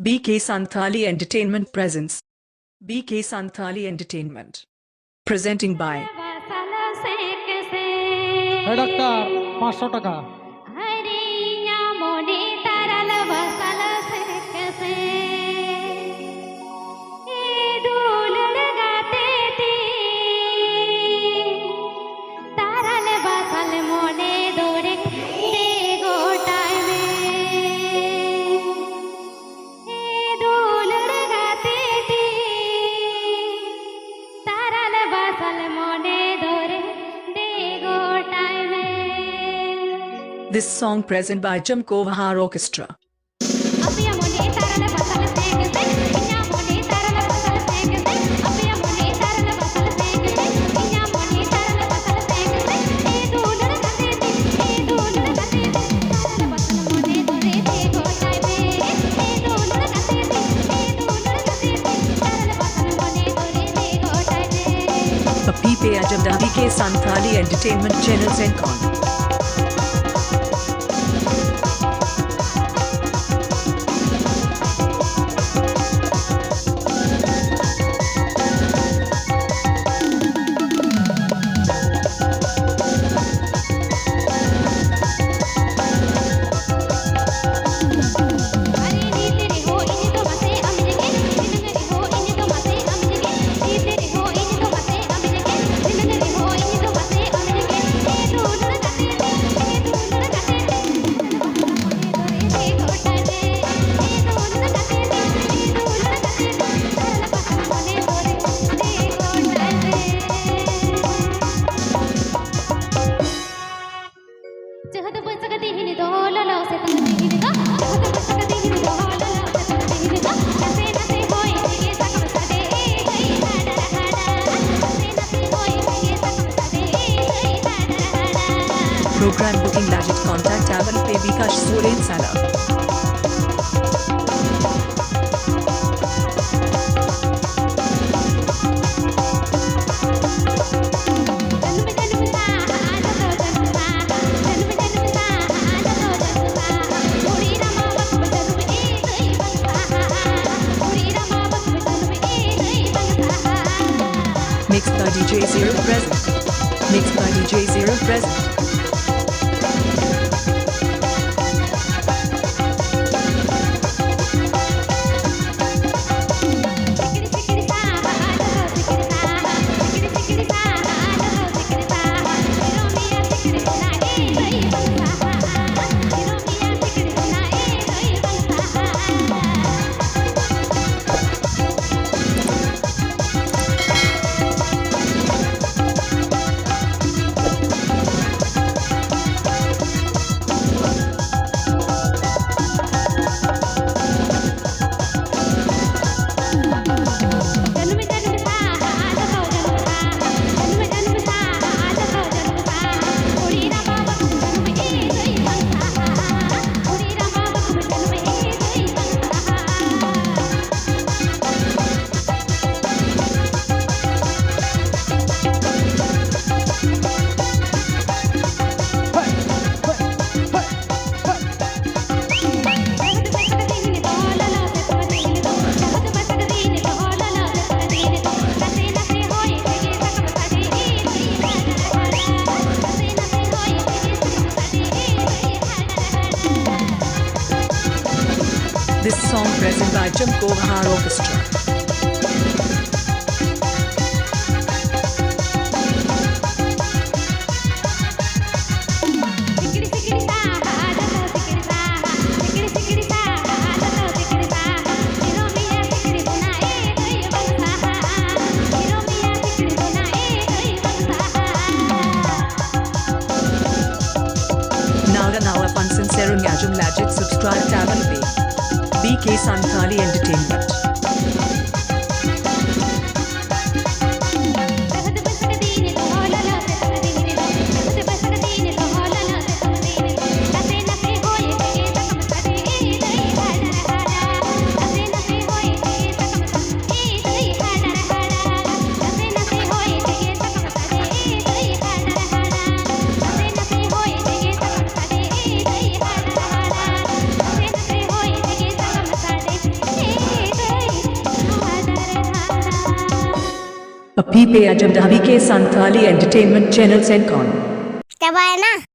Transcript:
BK Santali Entertainment presents BK Santali Entertainment. Presenting by doctor 500 টাকা Inja Mone Taral Basal Senk se dhool lagate thi Taral Basal mone dore dego time dhool lagate thi Taral Basal mone dore dego time. this song present by Jamkovahar Orchestra. apeya Mone Taral Basal Senk se Inja Mone Taral Basal Senk se apeya Mone Taral Basal Senk se Inja Mone Taral Basal Senk se dhool lagate thi Taral Basal mone dore dego time dhool lagate thi Taral Basal mone dore dego time. A PPA Ajamda BK Santali Entertainment Channel Senk on. अरे नी तेरे हो इन तो मसे अमरे के दिन रे हो इन तो मसे अमरे के नी तेरे हो इन तो मसे अमरे के दिन रे हो इन तो मसे अमरे के धूल लगाते थे धूल लगाते थे मोने दरे देखो टाइमे धूल लगाते थे धूल लगाते थे तारा पास मोने दरे देखो टाइमे जहद बसकती हिने दोललो से तंगती हिने दो जहद बसकती हिने दोललो से तंगती हिने दो नसे नसे होई ये सकम सदे गई हाडा हाडा नसे नसे होई ये सकम सदे गई हाडा हाडा. Program booking Lajit contact Avan Pay Bikash Soren Sala. जन्म जन्म सा आज तो जन्म सा जन्म जन्म सा आज तो जन्म सा पूरी रमा वक्त जन्म एक ही बंसा पूरी रमा वक्त जन्म एक ही बंसा. Mixed by DJ Zero present. Mixed by DJ Zero present. Sikri Sikri सा आज तो सिकरी सा सिकरी सिकरी सा आज तो सिकरी सा हिरो मिया सिकरी सुनाए गई बंसा हिरो मिया सिकरी सुनाए गई बंसा. जन्म जन्म सा आज तो जन्म सा जन्म जन्म सा आज तो जन्म सा पूरी रमा वक्त जन्म एक ही बंसा पूरी रमा वक्त जन्म एक ही बंसा. जहद बसकती हिने दोललो से तंगती हिने दो जहद बसकती हिने दोललो से तंगती हिने दो नसे नसे होई ये सकम सदे गई हाडा हाडा नसे नसे होई ये सकम सदे गई हाडा हाडा. This song present by Jamkovahar Orchestra. Sikri Sikri सा आज तो सिकरी सा सिकरी सिकरी सा आज तो सिकरी सा हिरो मिया सिकरी सुनाए गई बंसा हिरो मिया सिकरी सुनाए गई बंसा. Naga Nawa Fansan Serung Ajum Lajit subscribe to Avan Pay BK Santali Entertainment. जहद बसकती हिने दोललो से तंगती हिने दो जहद बसकती हिने दोललो से तंगती हिने दो नसे नसे होई ये सकम सदे गई हाडा हाडा नसे नसे होई ये सकम सदे गई हाडा हाडा नसे नसे होई ये सकम सदे गई हाडा हाडा नसे नसे होई ये सकम सदे गई हाडा हाडा नसे नसे होई ये सकम सदे apeya ke Santali entertainment channel Senk on. Tabayan na.